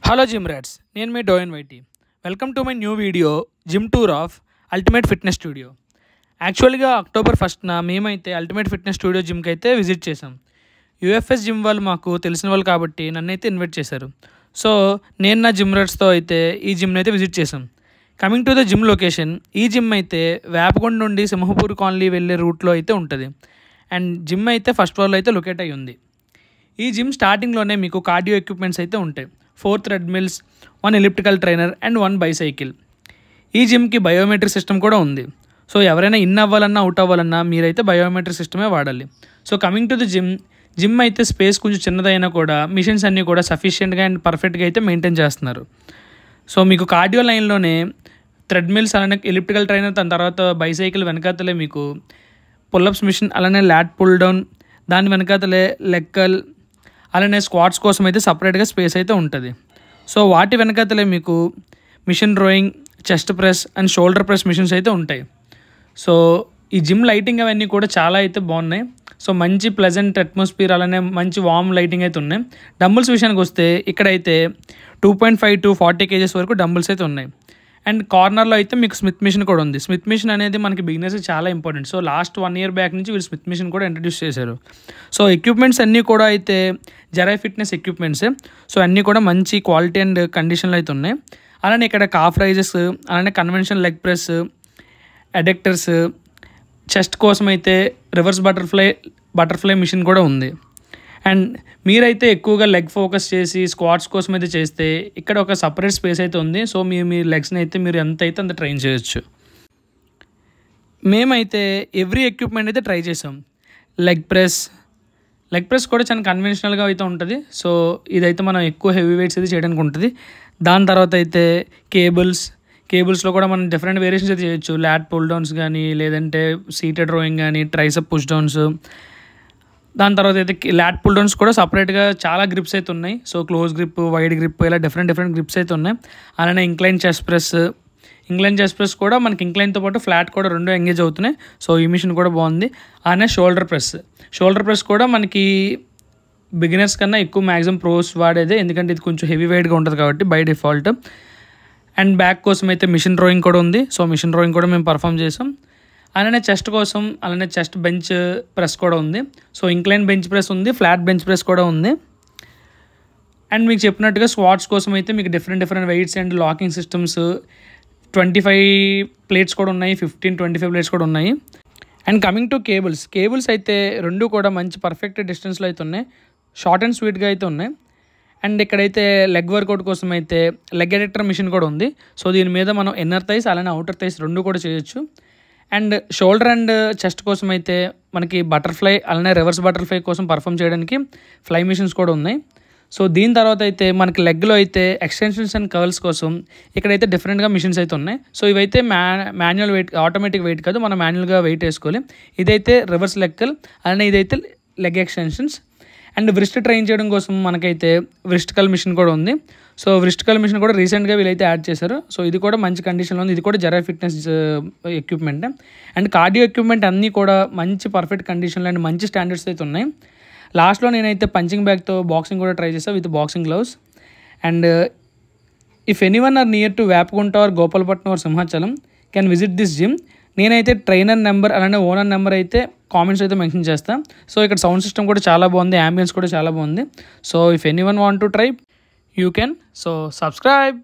Hello gym rats, నేను మీ డోయన్ వైటీ. Welcome to my new video gym tour of ultimate fitness studio. యాక్చువల్గా October 1st మేమైతే అల్టిమేట్ ఫిట్నెస్ స్టూడియో జిమ్కి అయితే విజిట్ చేసాం. యూఎఫ్ఎస్ జిమ్ వాళ్ళు మాకు తెలిసిన వాళ్ళు కాబట్టి నన్నైతే ఇన్వైట్ చేశారు. సో నేను నా జిమ్ రాట్స్తో అయితే ఈ జిమ్ని అయితే విజిట్ చేసాం. Coming to the gym location, ఈ జిమ్ అయితే వేపకొండ నుండి సింహపూర్ కాలనీ వెళ్ళే రూట్లో అయితే ఉంటుంది. అండ్ జిమ్ అయితే ఫస్ట్ ఫ్లోర్లో అయితే లొకేట్ అయ్యి ఉంది. ఈ జిమ్ స్టార్టింగ్లోనే మీకు కార్డియో ఎక్విప్మెంట్స్ అయితే ఉంటాయి. 4 treadmills, 1 elliptical trainer and 1 bicycle. ఈ జిమ్కి బయోమెట్రిక్ సిస్టమ్ కూడా ఉంది. సో ఎవరైనా ఇన్ అవ్వాలన్నా అవుట్ అవ్వాలన్నా మీరైతే బయోమెట్రిక్ సిస్టమే వాడాలి. So coming to the gym అయితే స్పేస్ కొంచెం చిన్నదైనా కూడా మిషన్స్ అన్నీ కూడా సఫిషియెంట్గా అండ్ పర్ఫెక్ట్గా అయితే మెయింటైన్ చేస్తున్నారు. సో మీకు కార్డియో లైన్లోనే థ్రెడ్మిల్స్, అలానే ఎలిప్టికల్ ట్రైనర్, దాని తర్వాత బైసైకిల్ వెనకాతలే మీకు పుల్అప్స్ మిషన్, అలానే ల్యాట్ పుల్ డౌన్, దాని వెనకాతలే లెక్కల్, అలానే స్క్వాట్స్ కోసం అయితే సపరేట్గా స్పేస్ అయితే ఉంటుంది. సో వాటి వెనకాతలే మీకు machine rowing, chest press and shoulder press machines అయితే ఉంటాయి. సో ఈ జిమ్ లైటింగ్ అవన్నీ కూడా చాలా అయితే బాగున్నాయి. సో మంచి ప్లెజెంట్ అట్మాస్ఫియర్, అలానే మంచి వార్మ్ లైటింగ్ అయితే ఉన్నాయి. డంబుల్స్ విషయానికి వస్తే ఇక్కడైతే 2.5 to 40 kgs వరకు డంబుల్స్ అయితే ఉన్నాయి. అండ్ కార్నర్లో అయితే మీకు స్మిత్ మిషన్ కూడా ఉంది. స్మిత్ మిషన్ అనేది మనకి బిగినర్స్ చాలా important. So last 1 year back నుంచి వీళ్ళు స్మిత్ మిషన్ కూడా ఇంట్రడ్యూస్ చేశారు. సో ఎక్విప్మెంట్స్ అన్నీ కూడా అయితే జెరై ఫిట్నెస్ ఎక్విప్మెంట్సే. సో అన్నీ కూడా మంచి క్వాలిటీ అండ్ కండిషన్లో అయితే ఉన్నాయి. అలానే ఇక్కడ కాఫ్ రైజెస్, అలానే కన్వెన్షన్ లెగ్ ప్రెస్, అడెక్టర్స్, చెస్ట్ కోసం అయితే రివర్స్ బటర్ఫ్లై మిషన్ కూడా ఉంది. అండ్ మీరైతే ఎక్కువగా లెగ్ ఫోకస్ చేసి స్క్వాట్స్ కోసం అయితే చేస్తే ఇక్కడ ఒక సపరేట్ స్పేస్ అయితే ఉంది. సో మీ లెగ్స్ని అయితే మీరు ఎంత అయితే అంత ట్రైన్ చేయొచ్చు. మేమైతే ఎవ్రీ ఎక్విప్మెంట్ అయితే ట్రై చేసాం. లెగ్ ప్రెస్ కూడా చాలా కన్వెన్షనల్గా అయితే ఉంటుంది. సో ఇదైతే మనం ఎక్కువ హెవీ వెయిట్స్ అయితే చేయడానికి ఉంటుంది. దాని తర్వాత అయితే కేబుల్స్లో కూడా మనం డిఫరెంట్ వేరియేషన్స్ అయితే చేయొచ్చు. ల్యాట్ పుల్ డౌన్స్ కానీ, లేదంటే సీటెడ్ రోయింగ్ కానీ, ట్రైసెప్ పుష్ డౌన్స్. దాని తర్వాత అయితే ల్యాట్ పుల్ డౌన్స్ కూడా సపరేట్గా చాలా గ్రిప్స్ అయితే ఉన్నాయి. So close grip, wide grip, ఇలా డిఫరెంట్ గ్రిప్స్ అయితే ఉన్నాయి. అలానే ఇంక్లైన్ చెస్ట్ ప్రెస్ కూడా మనకి ఇంక్లైన్తో పాటు ఫ్లాట్ కూడా 2 ఎంగేజ్ అవుతున్నాయి. సో ఈ మిషన్ కూడా బాగుంది. అలానే షోల్డర్ ప్రెస్ కూడా మనకి బిగినర్స్ కన్నా ఎక్కువ మ్యాక్సిమం ప్రోస్ వాడేదే, ఎందుకంటే ఇది కొంచెం హెవీ వెయిట్గా ఉంటుంది కాబట్టి బై డిఫాల్ట్. అండ్ బ్యాక్ కోసం అయితే మిషన్ రోయింగ్ కూడా ఉంది. సో మిషన్ రోయింగ్ కూడా మేము పర్ఫామ్ చేసాం. అలానే చెస్ట్ కోసం అలానే చెస్ట్ బెంచ్ ప్రెస్ కూడా ఉంది. సో ఇంక్లైన్ బెంచ్ ప్రెస్ ఉంది, ఫ్లాట్ బెంచ్ ప్రెస్ కూడా ఉంది. అండ్ మీకు చెప్పినట్టుగా స్క్వాట్స్ కోసం అయితే మీకు different weights and locking systems, 25 plates కూడా ఉన్నాయి, 15-25 ప్లేట్స్ కూడా ఉన్నాయి. అండ్ కమింగ్ టు కేబుల్స్ అయితే 2 కూడా మంచి పర్ఫెక్ట్ డిస్టెన్స్లో అయితే ఉన్నాయి. షార్ట్ అండ్ స్వీట్గా అయితే ఉన్నాయి. అండ్ ఇక్కడైతే లెగ్ వర్కౌట్ కోసం అయితే లెగ్ ఎడిటర్ మిషన్ కూడా ఉంది. సో దీని మీద మనం ఇన్నర్ థైస్ అలానే అవుటర్ థైస్ 2 కూడా చేయొచ్చు. అండ్ షోల్డర్ అండ్ చెస్ట్ కోసం అయితే మనకి బటర్ఫ్లై, అలానే రివర్స్ బటర్ఫ్లై కోసం పర్ఫామ్ చేయడానికి ఫ్లై మిషన్స్ కూడా ఉన్నాయి. సో దీని తర్వాత అయితే మనకి లెగ్లో అయితే ఎక్స్టెన్షన్స్ అండ్ కర్ల్స్ కోసం ఇక్కడైతే డిఫరెంట్గా మిషన్స్ అయితే ఉన్నాయి. సో ఇవైతే మాన్యువల్ వెయిట్, ఆటోమేటిక్ వెయిట్ కాదు, మనం మాన్యువల్గా వెయిట్ వేసుకోవాలి. ఇదైతే రివర్స్ లెక్కలు, అలానే ఇదైతే leg extensions. And wrist train చేయడం కోసం మనకైతే వ్రిస్టికల్ మిషన్ కూడా ఉంది. సో వ్రిస్టికల్ మిషన్ కూడా రీసెంట్గా వీళ్ళైతే యాడ్ చేశారు. సో ఇది కూడా మంచి కండిషన్లో ఉంది. ఇది కూడా జెరై fitness equipment. And cardio equipment అన్నీ కూడా మంచి పర్ఫెక్ట్ కండిషన్లో అండ్ మంచి స్టాండర్డ్స్ అయితే ఉన్నాయి. లాస్ట్లో నేనైతే పంచింగ్ బ్యాగ్తో బాక్సింగ్ కూడా ట్రై చేస్తాను with boxing gloves. And if anyone are near to Vepagunta or Gopalapatnam or Simhachalam can visit this gym. నేనైతే ట్రైనర్ నెంబర్ అలానే ఓనర్ నెంబర్ అయితే కామెంట్స్ అయితే మెన్షన్ చేస్తాను. సో ఇక్కడ సౌండ్ సిస్టమ్ కూడా చాలా బాగుంది, అంబియన్స్ కూడా చాలా బాగుంది. So if anyone want to try, you can. So subscribe.